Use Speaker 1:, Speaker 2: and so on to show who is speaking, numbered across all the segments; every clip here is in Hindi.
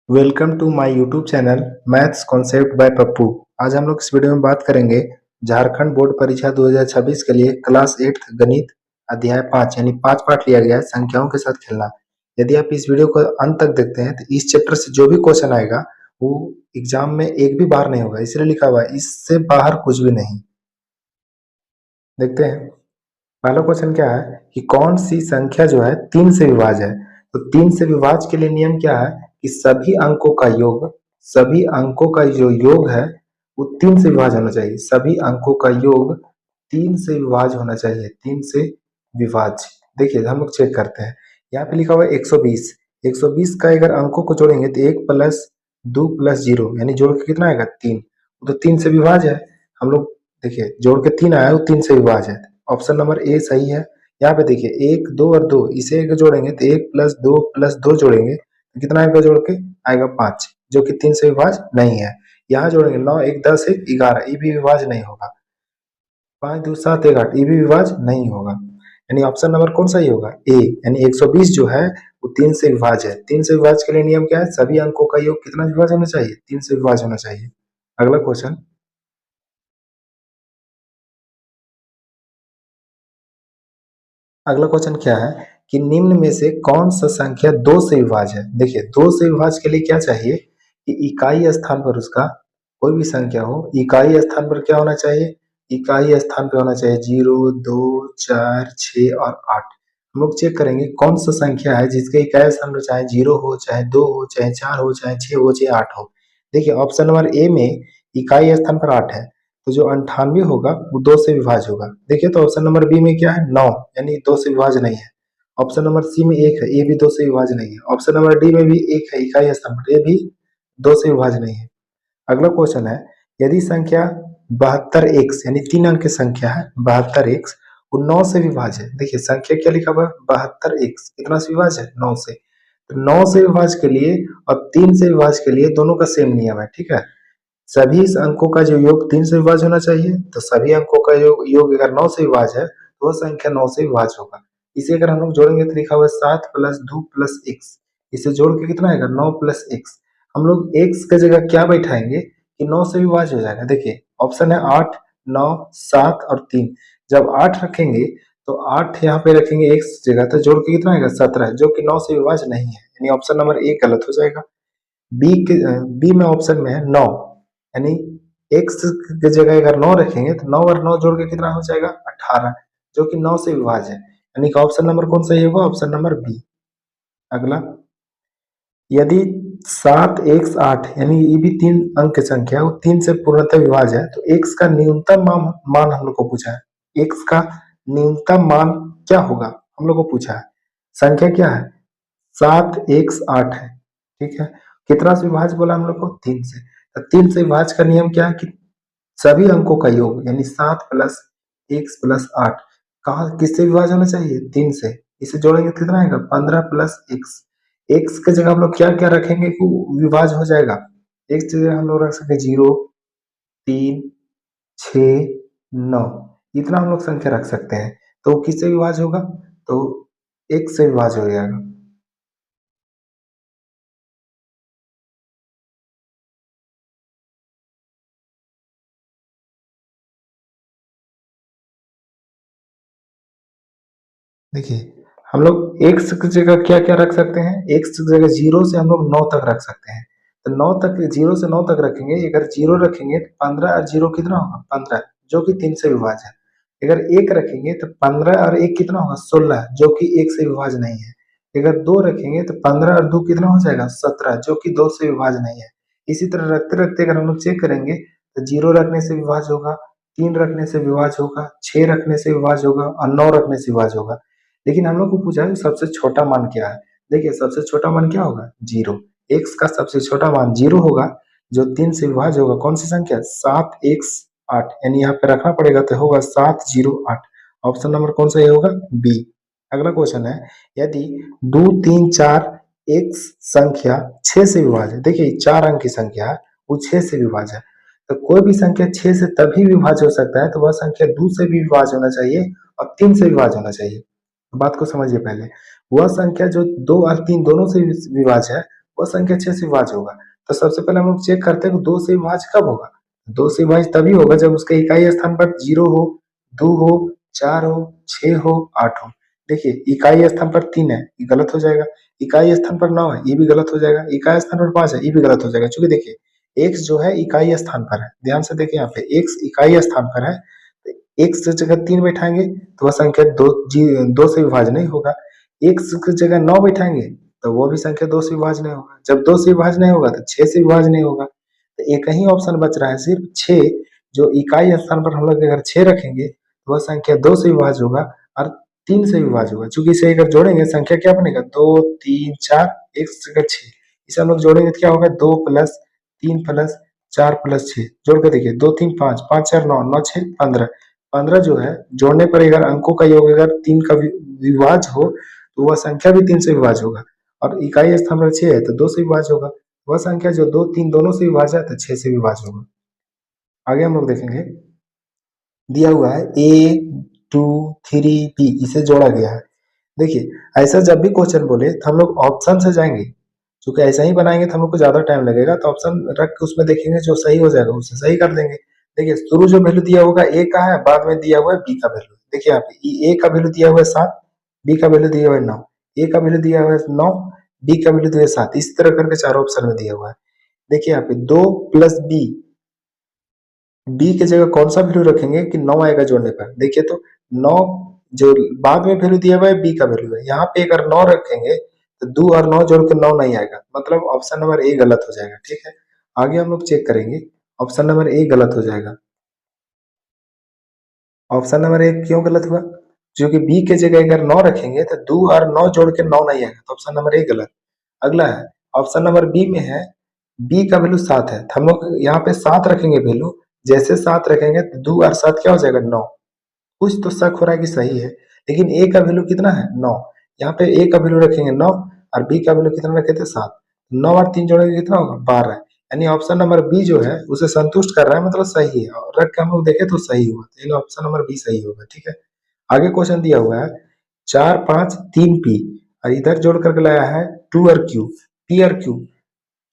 Speaker 1: Welcome to my YouTube channel maths concept by Pappu. आज हम लोग इस वीडियो में बात करेंगे झारखंड बोर्ड परीक्षा 2026 के लिए क्लास 8 गणित अध्याय 5 यानी 5 पार्ट लिया गया है संख्याओं के साथ खेलना। यदि आप इस वीडियो को अंत तक देखते हैं तो इस चैप्टर से जो भी क्वेश्चन आएगा वो एग्जाम में एक भी बार नहीं होगा, इसलिए लिखा हुआ है इससे बाहर कुछ भी नहीं। देखते हैं पहला क्वेश्चन क्या है कि कौन सी संख्या जो है 3 से विभाज्य है। तो 3 से विभाज्य के लिए नियम क्या है कि सभी अंकों का जो योग है वो 3 से विभाज्य होना चाहिए। सभी अंकों का योग 3 से विभाज्य होना चाहिए। 3 से विभाज्य देखिए हम लोग चेक करते हैं। यहाँ पे लिखा हुआ है 120। 120 का अगर अंकों को जोड़ेंगे तो 1 प्लस 2 प्लस 0 यानी जोड़ के कितना आएगा 3। तो 3 से विभाज्य है। हम लोग देखिए जोड़ के 3 आया वो 3 से विभाज्य है। ऑप्शन नंबर ए सही है। यहाँ पे देखिए 1 2 और 2 इसे एक जोड़ेंगे तो 1 प्लस 2 जोड़ेंगे तो कितना आएगा जोड़ के आएगा 5 जो कि 3 से विभाज्य नहीं है। यहाँ जोड़ेंगे 9 1 10 1 11 ये भी विभाज्य नहीं होगा। 5 2 7 1 8 ये भी विभाज्य नहीं होगा। यानी ऑप्शन नंबर कौन सही होगा ए। यानी 120 जो है वो 3 से विभाज्य है। 3 से विभाज्य के लिए नियम क्या है सभी अंकों का योग कितना विभाज्य होना चाहिए 3 से विभाज्य होना चाहिए। अगला क्वेश्चन क्या है कि निम्न में से कौन सा संख्या 2 से विभाज्य है। देखिए 2 से विभाज्य के लिए क्या चाहिए कि इकाई स्थान पर उसका कोई भी संख्या हो, इकाई स्थान पर क्या होना चाहिए, इकाई स्थान पे होना चाहिए 0 2 4 6 और 8। हम लोग चेक करेंगे कौन सा संख्या है जिसके इकाई स्थान पर चाहे 0 हो चाहे 2 हो चाहे 4 हो चाहे 6 हो चाहे 8 हो। देखिए ऑप्शन नंबर ए में इकाई स्थान पर 8 है तो जो 98 होगा वो 2 से विभाज्य होगा। देखिए तो ऑप्शन नंबर बी में क्या है 9 यानी 2 से विभाज्य नहीं है। ऑप्शन नंबर सी में 1 है, ये भी 2 से विभाज्य नहीं है। ऑप्शन नंबर डी में भी 1 है इकाई स्थान पर, ये भी 2 से विभाज्य नहीं है। अगला क्वेश्चन है यदि संख्या 72x यानी 3 अंक की संख्या है 72x वो 9 से विभाज्य है। देखिए संख्या क्या लिखा हुआ है 72x कितना से विभाज्य है 9 से। तो 9 से विभाज्य के लिए और 3 से विभाज्य के लिए दोनों का सेम नियम है, ठीक है। सभी इस अंकों का जो योग 3 से विभाज्य होना चाहिए। तो सभी अंकों का योग अगर 9 से विभाज्य है तो वह संख्या 9 से विभाज्य होगा। इसे अगर हम लोग जोड़ेंगे तो लिखा हुआ है 7 प्लस 2 प्लस x। इसे जोड़ के कितना आएगा 9 प्लस x। हम लोग x की जगह क्या बैठाएंगे कि 9 से विभाज्य हो जाएगा। देखिए ऑप्शन है 8 9 7 और 3। जब 8 रखेंगे तो 8 यहाँ पे रखेंगे x जगह तो जोड़ के कितना आएगा 17 जो कि 9 से विभाज्य नहीं है। यानी ऑप्शन नंबर ए गलत हो जाएगा। बी में ऑप्शन में है 9 यानी x की जगह अगर 9 रखेंगे तो 9 और 9 जोड़ के कितना हो जाएगा 18 जो कि 9 से विभाज्य है। यानी कि ऑप्शन नंबर कौन सही होगा ऑप्शन नंबर बी। अगला यदि 7 x 8 यानी ये भी 3 अंक की संख्या है वो 3 से पूर्णतः विभाज्य है तो x का न्यूनतम मान हम लोग को पूछा है। x का न्यूनतम मान क्या होगा हम लोग को पूछा है। संख्या क्या है 7 x 8 है, ठीक है। कितना से विभाज्य बोला हम लोग को 3 से। तो 3 से विभाज्य का नियम क्या है कि सभी अंकों का योग यानी 7 प्लस x प्लस 8 कहा किससे विभाज्य होना चाहिए 3 से। इसे जोड़ेंगे तो कितना आएगा 15 प्लस x। x की जगह हम लोग क्या क्या रखेंगे कि विभाज्य हो जाएगा। x की जगह हम लोग रख सकते हैं 0 3 6 9 इतना हम लोग संख्या रख सकते हैं। तो किससे विभाज्य होगा तो x से विभाज्य हो जाएगा। देखिए हम लोग x की जगह क्या क्या रख सकते हैं। x की जगह 0 से हम लोग 9 तक रख सकते हैं। तो 9 तक 0 से 9 तक रखेंगे। अगर 0 रखेंगे तो 15 और 0 कितना होगा 15 जो कि 3 से विभाज्य है। अगर 1 रखेंगे तो 15 और 1 कितना होगा 16 जो कि 1 से विभाज्य नहीं है। अगर 2 रखेंगे तो 15 और 2 कितना हो जाएगा 17 जो कि 2 से विभाज्य नहीं है। इसी तरह रखते रखते अगर हम लोग चेक करेंगे तो 0 रखने से विभाज्य होगा, 3 रखने से विभाज्य होगा, 6 रखने से विभाज्य होगा और 9 रखने से विभाज्य होगा। लेकिन हम लोग को पूछा है सबसे छोटा मान क्या है। देखिए सबसे छोटा मान क्या होगा 0। x का सबसे छोटा मान 0 होगा जो 3 से विभाज्य होगा। कौन सी संख्या 7 x 8 यानी यहाँ पे रखना पड़ेगा तो होगा 708। ऑप्शन नंबर कौन सा ये होगा बी। अगला क्वेश्चन है यदि 2 3 4 x संख्या 6 से विभाज्य है। देखिए 4 अंक की संख्या है वो 6 से विभाज्य है। तो कोई भी संख्या 6 से तभी विभाज्य हो सकता है तो वह संख्या 2 से भी विभाज्य होना चाहिए और 3 से विभाज्य होना चाहिए। बात को समझिए पहले। वह संख्या जो 2 और 3 दोनों से विभाज्य है वह संख्या 6 से विभाज्य होगा। तो सबसे पहले हम लोग चेक करते हैं कि 2 से विभाज्य कब होगा। 2 से विभाज्य तभी होगा जब उसका इकाई स्थान पर 0 हो, 2 हो, 4 हो, 6 हो, 8 हो। देखिए इकाई स्थान पर 3 है, ये गलत हो जाएगा। इकाई स्थान पर 9 है, ये भी गलत हो जाएगा। इकाई स्थान पर 5 है, ये भी गलत हो जाएगा। क्योंकि देखिए x जो है इकाई स्थान पर है, ध्यान से देखिए यहाँ पे x इकाई स्थान पर है, x की जगह 3 बैठाएंगे तो वह संख्या 2 से विभाज्य नहीं होगा। x की जगह 9 बैठाएंगे तो वो भी संख्या 2 से विभाज्य नहीं होगा। जब 2 से विभाज्य नहीं होगा तो 6 से विभाज्य नहीं होगा। तो एक ही ऑप्शन बच रहा है सिर्फ 6, जो इकाई स्थान पर हम लोग अगर 6 रखेंगे तो वह संख्या 2 से विभाज्य होगा और 3 से विभाज्य होगा। चूंकि इसे अगर जोड़ेंगे संख्या क्या बनेगा, 2 3 4 x की जगह 6, इसे हम लोग जोड़ेंगे तो क्या होगा, 2 प्लस 3 प्लस 4 प्लस 6, जोड़ के देखिए 2 3 5, 5 4 9, 9 6 15, 15 जो है जोड़ने पर अगर अंकों का योग अगर 3 का विभाज्य हो तो वह संख्या भी 3 से विभाज्य होगा। और इकाई स्थान पर 6 है तो 2 से विभाज्य होगा। वह संख्या जो 2 3 दोनों से विभाज्य है तो 6 से विभाज्य होगा। आगे हम लोग देखेंगे, दिया हुआ है a 2 3 b, इसे जोड़ा गया है। देखिए ऐसा जब भी क्वेश्चन बोले तो हम लोग ऑप्शन से जाएंगे, क्योंकि ऐसा ही बनाएंगे तो हम लोग को ज्यादा टाइम लगेगा। तो ऑप्शन रख के उसमें देखेंगे, जो सही हो जाएगा उसे सही कर देंगे। देखिए शुरू जो वैल्यू दिया होगा a का है, बाद में दिया हुआ है b का वैल्यू। देखिए यहाँ पे a का वैल्यू दिया हुआ है 7, b का वैल्यू दिया हुआ है 9, a का वैल्यू दिया हुआ है 9, b का वैल्यू दिया है 7, इस तरह करके चारों ऑप्शन में दिया हुआ है। देखिए यहाँ पे 2 प्लस b की जगह कौन सा वैल्यू रखेंगे कि 9 आएगा जोड़ने पर। देखिए तो 9 जो बाद में वैल्यू दिया हुआ है b का वैल्यू है, यहाँ पे अगर 9 रखेंगे तो 2 और 9 जोड़ के 9 नहीं आएगा, मतलब ऑप्शन नंबर ए गलत हो जाएगा। ठीक है, आगे हम लोग चेक करेंगे, ऑप्शन नंबर ए गलत हो जाएगा। ऑप्शन नंबर ए क्यों गलत हुआ, क्योंकि बी के जगह अगर 9 रखेंगे तो 2 और 9 जोड़ के 9 नहीं आएगा, तो ऑप्शन नंबर ए गलत। अगला है ऑप्शन नंबर बी में है, बी का वैल्यू 7 है तो हम लोग यहाँ पे 7 रखेंगे वैल्यू, जैसे 7 रखेंगे तो 2 और 7 क्या हो जाएगा 9। कुछ तो शक हो रहा है कि सही है, लेकिन ए का वैल्यू कितना है 9, यहाँ पे ए का वैल्यू रखेंगे 9 और बी का वैल्यू कितना रखे थे 7, 9 और 3 जोड़ेंगे कितना होगा 12। यानी ऑप्शन नंबर बी जो है उसे संतुष्ट कर रहा है, मतलब सही है, और रख के हम लोग देखे तो सही हुआ, तो ऑप्शन नंबर बी सही होगा। ठीक है, आगे क्वेश्चन दिया हुआ है 4 5 3 पी, और इधर जोड़ करके लाया है 2 और क्यू, पी और क्यू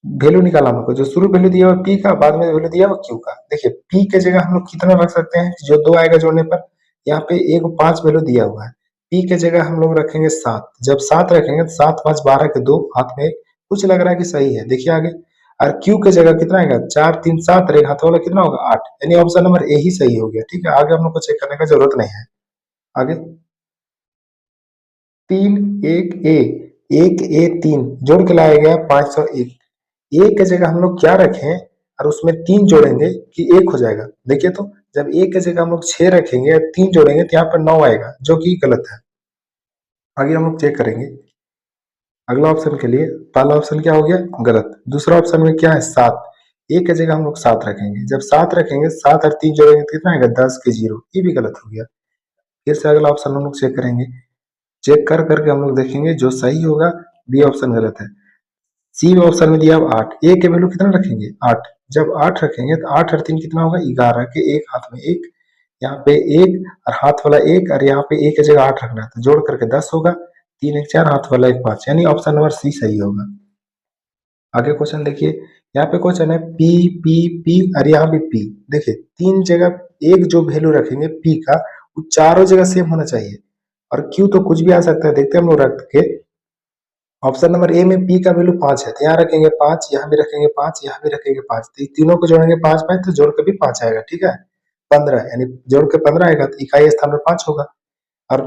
Speaker 1: वैल्यू निकाला हमको, जो शुरू वैल्यू दिया हुआ पी का, बाद में वैल्यू दिया हुआ क्यू का। देखिए पी के जगह हम लोग कितना रख सकते हैं, जो 2 आएगा जोड़ने पर, यहाँ पे एक 5 वैल्यू दिया हुआ है, पी के जगह हम लोग रखेंगे 7, जब 7 रखेंगे तो 7 5 12 के 2 हाथ में, कुछ लग रहा है कि सही है। देखिए आगे, और क्यू के जगह कितना आएगा 4 3 7, और एक हाथ वाला कितना होगा 8, यानी ऑप्शन नंबर ए ही सही हो गया। ठीक है, आगे हम लोग को चेक करने का जरूरत नहीं है। आगे 3 1 ए, 1 ए 3 जोड़ के लाया गया 501, एक की जगह हम लोग क्या रखें और उसमें 3 जोड़ेंगे कि 1 हो जाएगा। देखिए तो जब एक की जगह हम लोग 6 रखेंगे और 3 जोड़ेंगे तो यहाँ पर 9 आएगा, जो कि गलत है। आगे हम लोग चेक करेंगे, अगला ऑप्शन के लिए पहला ऑप्शन क्या हो गया गलत, दूसरा ऑप्शन में क्या है 7, एक की जगह हम लोग 7 रखेंगे, जब 7 रखेंगे 7 और 3 जोड़ेंगे तो कितना आएगा 10 के 0, ये भी गलत हो गया। फिर से अगला ऑप्शन हम लोग चेक करेंगे, चेक कर करके हम लोग देखेंगे जो सही होगा, बी ऑप्शन गलत है। सी ऑप्शन में दिया 8, ए के वैल्यू कितना रखेंगे 8, जब 8 रखेंगे तो 8 और 3 कितना होगा 11 के, एक हाथ में 1, यहाँ पे 1 और हाथ वाला 1, और यहाँ पे 1 की जगह 8 रखना है तो जोड़ करके 10 होगा, 3 1 4, हाथ वाला 1 5, यानी ऑप्शन नंबर सी सही होगा। आगे क्वेश्चन देखिए, यहाँ पे क्वेश्चन है पी पी पी और यहाँ भी पी। देखिए 3 जगह एक जो वैल्यू रखेंगे पी का, वो चारों जगह सेम होना चाहिए, और क्यू तो कुछ भी आ सकता है। देखते हैं हम लोग रख के, ऑप्शन नंबर ए में पी का वैल्यू 5 है तो यहाँ रखेंगे 5, यहाँ भी रखेंगे 5, यहाँ भी रखेंगे 5, तो तीनों को जोड़ेंगे 5 5, तो जोड़ के भी 5 आएगा। ठीक है, 15, यानी जोड़ के 15 आएगा तो इकाई स्थान पर 5 होगा, और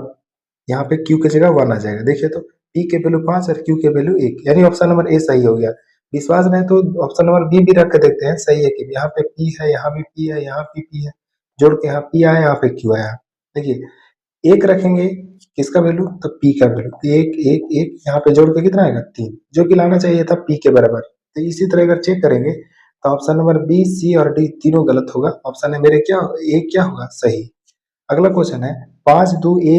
Speaker 1: यहाँ पे क्यू की जगह 1 आ जाएगा। देखिए तो पी के वैल्यू 5 और क्यू के वैल्यू 1, यानी ऑप्शन नंबर ए सही हो गया। विश्वास नहीं तो ऑप्शन नंबर बी भी रख के देखते हैं, सही है कि यहाँ पे पी है, यहाँ भी पी है, यहाँ भी पी है, जोड़ के यहाँ पी आया, यहाँ पे क्यू आया। देखिए एक रखेंगे किसका वैल्यू, तो पी का वैल्यू, एक एक एक, यहाँ पे जोड़ के कितना आएगा 3, जो कि लाना चाहिए था पी के बराबर। तो इसी तरह अगर चेक करेंगे तो ऑप्शन नंबर बी सी और डी तीनों गलत होगा, ऑप्शन है मेरे क्या ए क्या होगा सही। अगला क्वेश्चन है 5 2 ए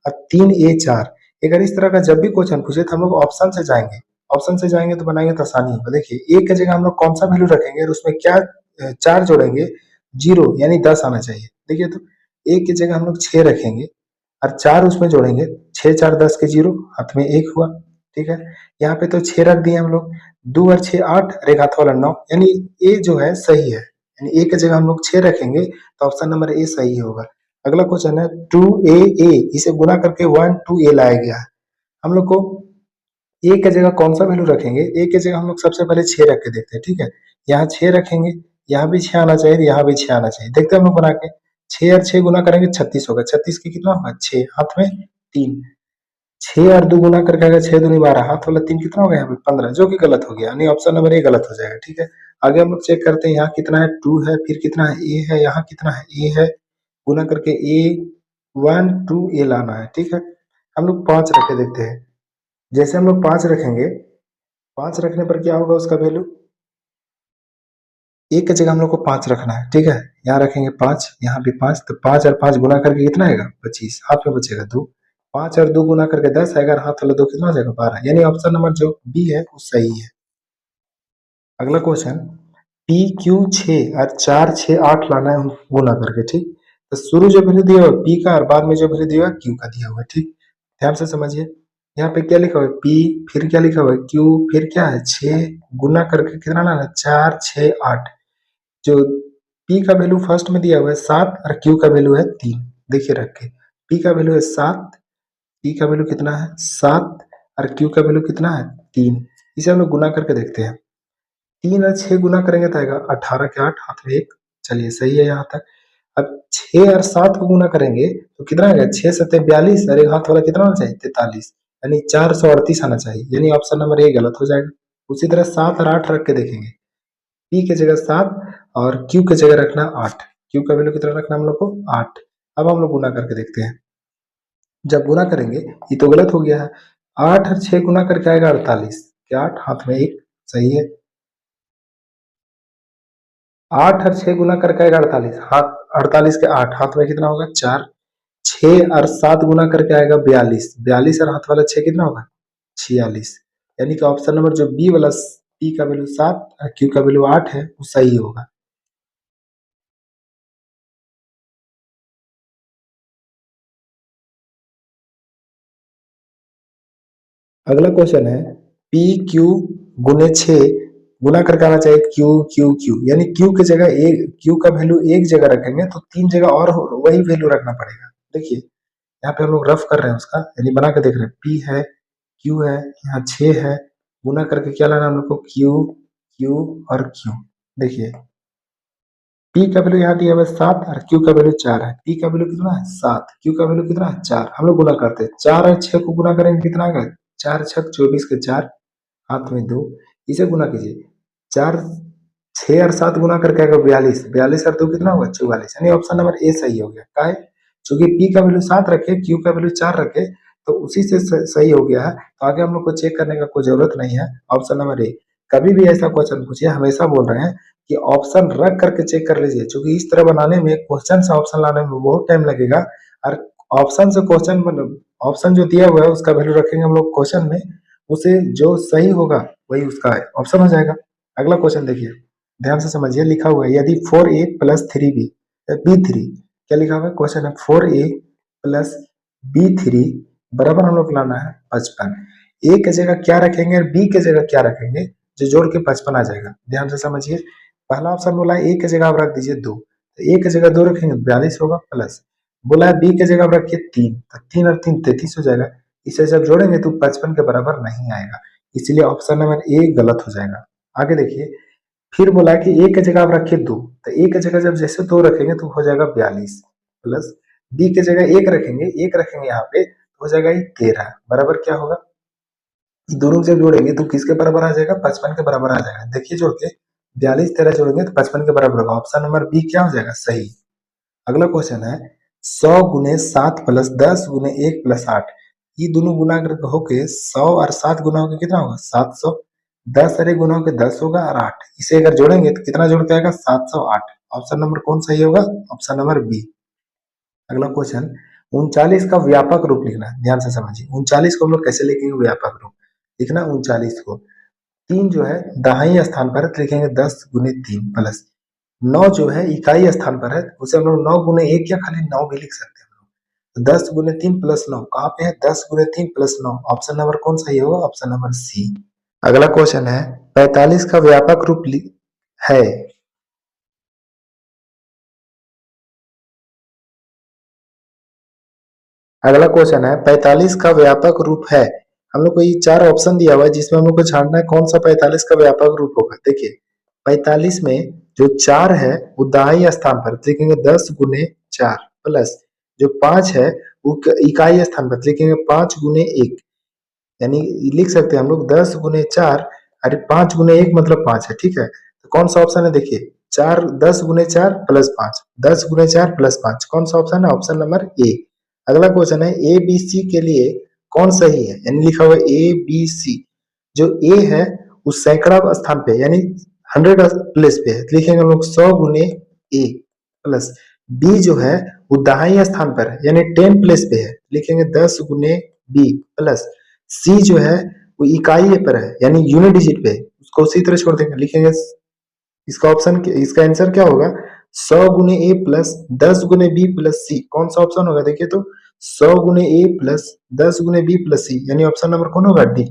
Speaker 1: और 3 ए 4, अगर इस तरह का जब भी क्वेश्चन पूछे तो हम लोग ऑप्शन से जाएंगे, ऑप्शन से जाएंगे तो बनाएंगे तो आसानी होगा। देखिए एक की जगह हम लोग कौन सा वैल्यू रखेंगे और उसमें क्या 4 जोड़ेंगे, 0 यानी 10 आना चाहिए। देखिए तो एक की जगह हम लोग 6 रखेंगे और 4 उसमें जोड़ेंगे, 6 4 10 के 0, हाथ में 1 हुआ। ठीक है। यहाँ पे तो 6 रख दिए हम लोग, 2 और 6 8 और एक हाथ वाला 9, यानी ए जो है सही है, यानी ए की जगह हम लोग 6 रखेंगे तो ऑप्शन नंबर ए सही होगा। अगला क्वेश्चन है 2a इसे गुना करके 1 2a लाया गया है। हम लोग को ए की जगह कौन सा वैल्यू रखेंगे, ए की जगह हम लोग सबसे पहले 6 रख के देखते हैं, ठीक है। यहाँ 6 रखेंगे, यहाँ भी 6 आना चाहिए, यहाँ भी 6 आना चाहिए। देखते हैं हम लोग बना के, 6 और 6 गुना करेंगे 36 होगा, 36 की कितना होगा 6, हाथ में 3, 6 और 2 गुना करके आएगा 6 दूनी 12, हाथ वाला 3 कितना हो गया यहाँ पे 15, जो कि गलत हो गया, यानी ऑप्शन नंबर ए गलत हो जाएगा, ठीक है। आगे हम लोग चेक करते हैं, यहाँ कितना है 2 है, फिर कितना है ए है, यहाँ कितना है ए है, गुना करके ए 1 2 ए लाना है, ठीक है। हम लोग 5 रख के देखते हैं, जैसे हम लोग 5 रखेंगे, 5 रखने पर क्या होगा उसका वैल्यू, एक की जगह हम लोग को 5 रखना है, ठीक है। यहाँ रखेंगे 5, यहाँ भी 5, तो 5 और 5 गुना करके कितना आएगा 25, हाथ में बचेगा 2, 5 और 2 गुना करके 10 आएगा, हाथ वाला 2 कितना हो जाएगा 12, यानी ऑप्शन नंबर जो बी है वो सही है। अगला क्वेश्चन, पी क्यू 6 और 4 6 8 लाना है गुना करके, ठीक। तो शुरू जो वैल्यू दिया हुआ पी का और बाद में जो वैल्यू दिया हुआ क्यू का दिया हुआ है, ठीक। ध्यान से समझिए, यहाँ पे क्या लिखा हुआ है पी, फिर क्या लिखा हुआ है क्यू, फिर क्या है 6 गुना करके कितना लाना है 4 6 8, जो पी का वैल्यू फर्स्ट में दिया हुआ है 7 और क्यू का वैल्यू है 3, देखिए रख के, पी का वैल्यू है 7, पी का वैल्यू कितना है 7 और क्यू का वैल्यू कितना है 3, इसे हम लोग गुना करके देखते हैं, 3 और 6 गुना करेंगे तो आएगा 18 के 8, हाथ में 1, चलिए सही है यहाँ तक। अब 6 और 7 को गुना करेंगे तो कितना आएगा 6 7 42 और एक हाथ वाला कितना होना चाहिए 43, यानी 438 आना चाहिए, यानी ऑप्शन नंबर ए गलत हो जाएगा। उसी तरह 7 और 8 रख के देखेंगे, पी की जगह 7 और क्यू की जगह रखना 8, क्यू का वैल्यू कितना रखना हम लोग को 8। अब हम लोग गुना करके देखते हैं, जब गुना करेंगे ये तो गलत हो गया है, 8 और 6 गुना करके आएगा 48 क्या 8, हाथ में 1, सही है। 8 और 6 गुना करके आएगा 48, हाथ 48 के 8, हाथ में कितना होगा 4, 6 और 7 गुना करके आएगा 42, 42 और हाथ वाला 6 कितना होगा 46, यानी कि ऑप्शन नंबर जो बी वाला पी का वैल्यू 7 और क्यू का वैल्यू 8 है वो सही होगा। अगला क्वेश्चन है पी क्यू गुने 6 गुना करके आना चाहिए क्यू क्यू क्यू, यानी क्यू की जगह एक, क्यू का वैल्यू एक जगह रखेंगे तो 3 जगह और वही वैल्यू रखना पड़ेगा। देखिए यहाँ पे हम लोग रफ कर रहे हैं उसका, यानी बना के देख रहे हैं, पी है क्यू है, यहाँ 6 है, गुना करके क्या लाना हम लोग को क्यू क्यू और क्यू। देखिए पी का वैल्यू यहाँ दिया हुआ है 7 और क्यू का वैल्यू 4 है, पी का वैल्यू कितना है 7, क्यू का वैल्यू कितना है 4, हम लोग गुना करते हैं, 4 और 6 को गुना करेंगे कितना आएगा 4 6 24 के 4, हाथ में 2, इसे गुना कीजिए, 4 6 और 7 गुना करके आएगा 42, 42 और 2 कितना होगा 44, यानी ऑप्शन नंबर ए सही हो गया। काहे, चूंकि पी का वैल्यू 7 रखे क्यू का वैल्यू 4 रखे तो उसी से सही हो गया है, तो आगे हम लोग को चेक करने का कोई जरूरत नहीं है, ऑप्शन नंबर ए। कभी भी ऐसा क्वेश्चन पूछिए हमेशा बोल रहे हैं कि ऑप्शन रख करके चेक कर लीजिए, क्योंकि इस तरह बनाने में क्वेश्चन से ऑप्शन लाने में बहुत टाइम लगेगा, और ऑप्शन से क्वेश्चन ऑप्शन जो दिया हुआ है उसका वैल्यू रखेंगे हम लोग क्वेश्चन में, उसे जो सही होगा वही उसका ऑप्शन हो जाएगा। अगला क्वेश्चन देखिए, ध्यान से समझिए, लिखा हुआ है यदि 4a प्लस 3b b3, क्या लिखा हुआ है क्वेश्चन है 4a प्लस b3 बराबर हम लोग लाना है 55, ए की जगह क्या रखेंगे और बी की जगह क्या रखेंगे जो जोड़ के 55 आ जाएगा। ध्यान से समझिए, पहला ऑप्शन बोला है ए की जगह आप रख दीजिए 2, तो ए की जगह 2 रखेंगे 42 होगा, प्लस बोला है बी की जगह आप रखिए 3, तो 3 और 3 33 हो जाएगा, इसे जब जोड़ेंगे तो 55 के बराबर नहीं आएगा, इसलिए ऑप्शन नंबर ए गलत हो जाएगा। आगे देखिए, फिर बोला कि ए की जगह आप रखिए 2, तो ए की जगह जब जैसे 2 रखेंगे तो हो जाएगा 42, प्लस बी की जगह 1 रखेंगे, 1 रखेंगे यहाँ पे तो हो जाएगा ये 13, बराबर क्या होगा, दोनों जब जोड़ेंगे तो किसके बराबर आ जाएगा 55 के बराबर आ जाएगा। देखिए जोड़ के 42 13 जोड़ेंगे तो 55 के बराबर होगा, ऑप्शन नंबर बी क्या हो जाएगा सही। अगला क्वेश्चन है 100 गुने 7 प्लस 10 गुने 1 प्लस 8, ये दोनों गुना करके होके 100 और 7 गुना होके कितना होगा 700, 10 अरे गुना होके 10 होगा और 8, इसे अगर जोड़ेंगे तो कितना जोड़ के आएगा 708, ऑप्शन नंबर कौन सही होगा, ऑप्शन नंबर बी। अगला क्वेश्चन 39 का व्यापक रूप लिखना है, ध्यान से समझिए 39 को हम लोग कैसे लिखेंगे व्यापक रूप, लिखना 39 को 3 जो है दहाई स्थान पर है तो लिखेंगे 10 गुने 3 प्लस 9 जो है इकाई स्थान पर है उसे हम लोग 9 गुने 1 या खाली 9 भी लिख सकते हैं, 10 गुने 3 प्लस 9 कहाँ पे है? 10 गुने 3 प्लस 9। ऑप्शन नंबर कौन सही होगा? Option number C. अगला क्वेश्चन है 45 का व्यापक रूप है। अगला क्वेश्चन है 45 का व्यापक रूप है। हम लोग को ये चार ऑप्शन दिया हुआ है जिसमें हम लोग को छांटना है कौन सा 45 का व्यापक रूप होगा। देखिए 45 में जो 4 है वो दाहिने स्थान पर लिखेंगे 10 गुने 4 प्लस जो 5 है वो इकाई स्थान पर लिखेंगे 5 गुने 1। यानी लिख सकते हैं हम लोग 10 गुने 4 अरे 5 गुने 1 मतलब 5 है। ठीक है, तो कौन सा ऑप्शन है? देखिए 4 10 गुने 4 प्लस 5 10 गुने 4 प्लस 5 कौन सा ऑप्शन है? Option number A. अगला क्वेश्चन है ए बी सी के लिए कौन सही है? यानी लिखा हुआ ए बी सी। जो ए है उस सैकड़ा स्थान पे यानी 100 प्लेस पे है, लिखेंगे हम लोग 100 गुने ए प्लस बी जो है वो दाहिने स्थान पर है यानी 10 प्लेस पे है, लिखेंगे 10 गुने बी प्लस सी जो है वो इकाई पर है यानी यूनिट डिजिट पे है, उसको उसी तरह छोड़ देंगे, लिखेंगे इसका आंसर क्या होगा? 100 गुने ए प्लस 10 गुने बी प्लस सी कौन सा ऑप्शन होगा? देखिए तो 100 गुने ए प्लस 10 गुने बी प्लस सी यानी ऑप्शन नंबर कौन होगा? डी।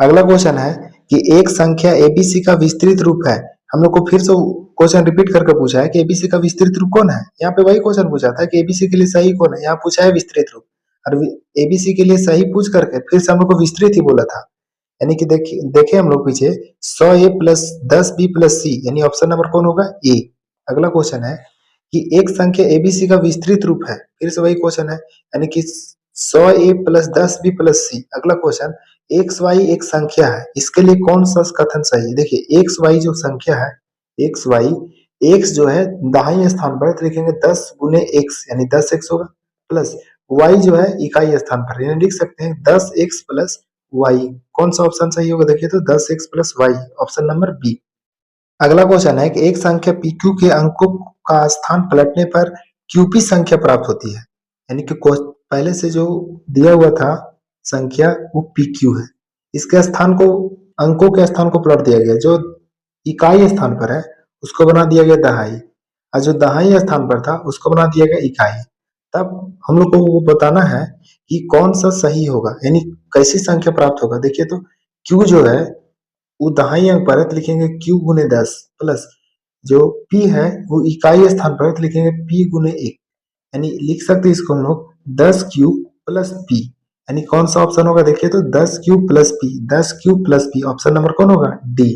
Speaker 1: अगला क्वेश्चन है कि एक संख्या एबीसी का विस्तृत रूप है। हम लोग को फिर से क्वेश्चन रिपीट करके पूछा है कि एबीसी का विस्तृत रूप कौन है। यहाँ पे वही क्वेश्चन पूछा था कि एबीसी के लिए सही कौन है, यहाँ पूछा है विस्तृत रूप। और एबीसी के लिए सही पूछ करके फिर से हम लोग को विस्तृत ही बोला था। यानी कि देखिए देखे हम लोग पीछे 100 ए प्लस 10 बी प्लस सी यानी ऑप्शन नंबर कौन होगा? ए। अगला क्वेश्चन है कि एक संख्या एबीसी का विस्तृत रूप है। फिर से वही क्वेश्चन है यानी कि 100 ए प्लस 10 बी प्लस सी। अगला क्वेश्चन एक्स वाई एक संख्या है, इसके लिए कौन सा कथन सही है? देखिए एक्स वाई जो संख्या है एक्स वाई, एक्स जो है दाहिने स्थान पर तो लिखेंगे 10 गुने एक्स यानी 10 एक्स होगा प्लस वाई जो है इकाई स्थान पर यानी लिख सकते हैं 10 एक्स प्लस वाई। कौन सा ऑप्शन सही होगा? देखिए तो 10 X plus Y option number B. अगला क्वेश्चन है कि एक संख्या PQ के अंकों का स्थान पलटने पर QP संख्या प्राप्त होती है। यानी कि पहले से जो दिया हुआ था संख्या वो PQ है, इसके स्थान को अंकों के स्थान को पलट दिया गया, जो इकाई स्थान पर है उसको बना दिया गया दहाई और जो दहाई स्थान पर था उसको बना दिया गया इकाई। तब हम लोग को वो बताना है कि कौन सा सही होगा यानी कैसी संख्या प्राप्त होगा। देखिए तो Q जो है वो दहाई अंक पर है तो लिखेंगे Q गुने 10 प्लस जो P है वो इकाई स्थान पर है तो लिखेंगे P गुने 1। यानी लिख सकते हैं इसको हम लोग 10 क्यू प्लस P। यानी कौन सा ऑप्शन होगा? देखिए तो 10 Q plus P 10 Q plus P option number कौन होगा? डी।